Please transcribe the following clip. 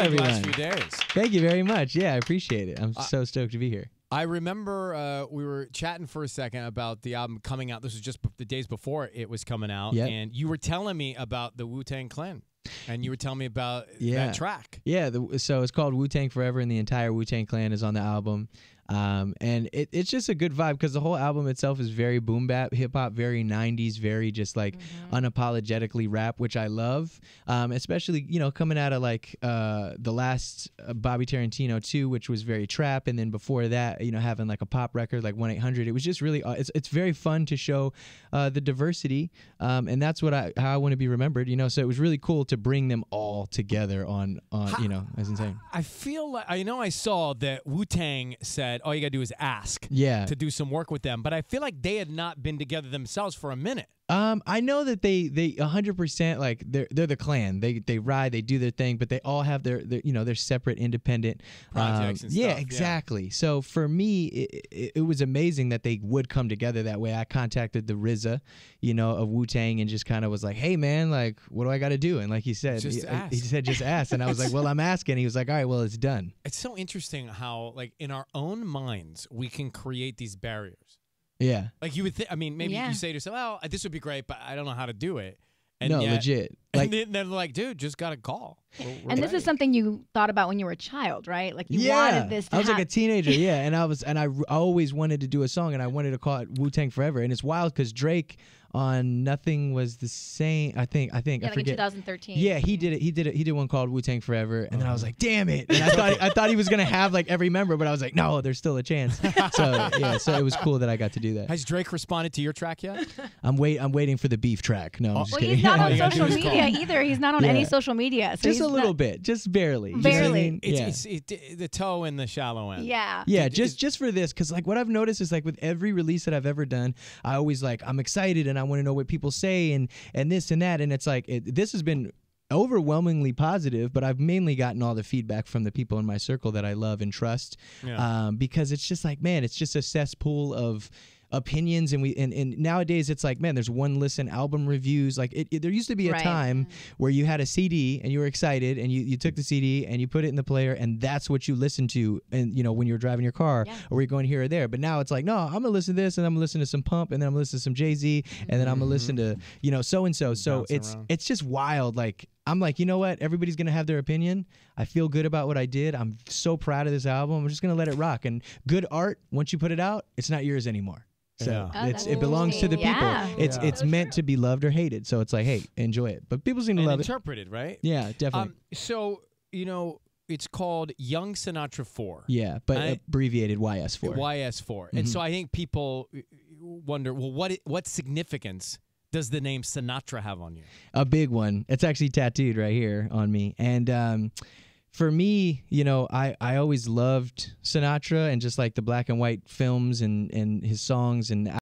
everyone. Last few days. Thank you very much. Yeah, I appreciate it. I'm so stoked to be here. I remember we were chatting for a second about the album coming out. This was just the days before it was coming out, and you were telling me about the Wu-Tang Clan, and you were telling me about that track. Yeah, so it's called Wu-Tang Forever, and the entire Wu-Tang Clan is on the album. And it's just a good vibe because the whole album itself is very boom bap, hip hop, very 90s, very just like unapologetically rap, which I love. Especially, you know, coming out of like the last Bobby Tarantino 2, which was very trap. And then before that, you know, having like a pop record like 1-800. It was just really, it's very fun to show the diversity. And that's what how I want to be remembered, you know. So it was really cool to bring them all together on you know, that's insane. I feel like, I know I saw that Wu-Tang said, all you gotta do is ask to do some work with them, but I feel like they had not been together themselves for a minute. I know that they 100% like they're the clan. They ride, they do their thing, but they all have their you know, their separate independent projects and stuff. Yeah, exactly. So for me, it was amazing that they would come together that way. I contacted the RZA, you know, of Wu-Tang, and just kind of was like, hey man, like what do I got to do? And like he said, he said just ask, and I was like, well, I'm asking. He was like, all right, well, it's done. It's so interesting how like in our own minds we can create these barriers. Yeah. Like you would think, I mean, maybe you say to yourself, well, this would be great, but I don't know how to do it. And no, yet, legit. Like, and then like, dude, just got to call. And this is something you thought about when you were a child, right? Like you wanted this to I was like a teenager, and I always wanted to do a song, and I wanted to call it Wu-Tang Forever. And it's wild because Drake on Nothing Was the Same, I think I like forget. in 2013. Yeah, he did it. He did one called Wu-Tang Forever, and then I was like, damn it. And I thought he was gonna have like every member, but I was like, no, there's still a chance. So yeah, so it was cool that I got to do that. Has Drake responded to your track yet? I'm waiting for the beef track. No, I'm just kidding. He's not on social media either. He's not on any social media. So just a little bit, just barely. Barely. It's the toe in the shallow end. Yeah. Yeah, just for this, because like what I've noticed is like with every release that I've ever done, I always like I'm excited and I want to know what people say and this and that, and it's like this has been overwhelmingly positive, but I've mainly gotten all the feedback from the people in my circle that I love and trust, because it's just like, man, it's just a cesspool of opinions, and nowadays it's like, man, there's one listen album reviews. Like there used to be a time where you had a CD and you were excited and you took the CD and you put it in the player and that's what you listened to, and you know, when you were driving your car or you're going here or there. But now it's like, no, I'm gonna listen to this and I'm gonna listen to some Pump and then I'm gonna listen to some Jay-Z and then I'm gonna listen to, you know, so and so. So it's just wild. Like I'm like, you know what? Everybody's gonna have their opinion. I feel good about what I did. I'm so proud of this album. I'm just gonna let it rock. And good art, once you put it out, it's not yours anymore. So it belongs to the people. It's meant to be loved or hated. So it's like, hey, enjoy it. But people seem to love it. Interpreted, right? Yeah, definitely. So, you know, it's called Young Sinatra 4. Yeah, but abbreviated YS4. YS4. And so I think people wonder, well, what significance does the name Sinatra have on you? A big one. It's actually tattooed right here on me. And for me, you know, I always loved Sinatra and just like the black and white films and his songs and